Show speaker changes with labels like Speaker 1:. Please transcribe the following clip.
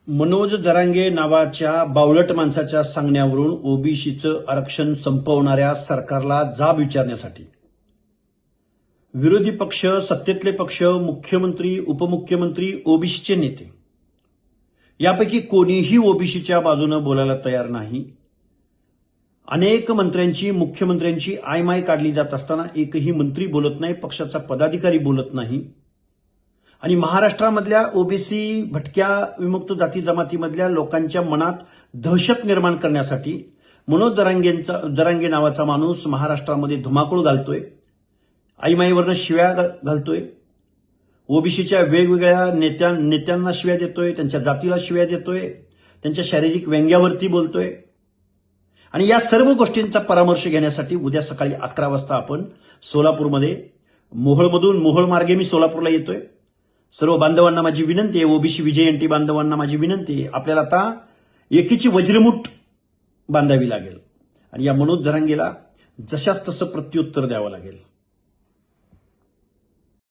Speaker 1: मनोज जरांगे नावाच्या बावळट माणसाच्या सांगण्यावरून ओबीसीचं आरक्षण संपवणाऱ्या सरकारला जाब विचारण्यासाठी विरोधी पक्ष, सत्तेतले पक्ष, मुख्यमंत्री, उपमुख्यमंत्री, ओबीसीचे नेते यापैकी कोणीही ओबीसीच्या बाजूनं बोलायला तयार नाही. अनेक मंत्र्यांची, मुख्यमंत्र्यांची आयमाय काढली जात असताना एकही मंत्री बोलत नाही, पक्षाचा पदाधिकारी बोलत नाही. आणि महाराष्ट्रामधल्या ओबीसी, भटक्या, विमुक्त जाती जमातीमधल्या लोकांच्या मनात दहशत निर्माण करण्यासाठी मनोज जरांगे नावाचा माणूस महाराष्ट्रामध्ये धुमाकूळ घालतोय, आईमाईवरनं शिव्या घालतोय, ओबीसीच्या वेगवेगळ्या नेत्यांना शिव्या देतोय, त्यांच्या जातीला शिव्या देतोय, त्यांच्या शारीरिक व्यंग्यावरती बोलतोय. आणि या सर्व गोष्टींचा परामर्श घेण्यासाठी उद्या सकाळी 11 वाजता आपण सोलापूरमध्ये मोहोळ मार्गे मी सोलापूरला येतोय. सर्व बांधवांना माझी विनंती आहे, ओबीसी विजयंती बांधवांना माझी विनंती आहे, आपल्याला आता एकीची वज्रमुठ बांधावी लागेल आणि या मनोज जरांगेला जशास तसं प्रत्युत्तर द्यावं लागेल.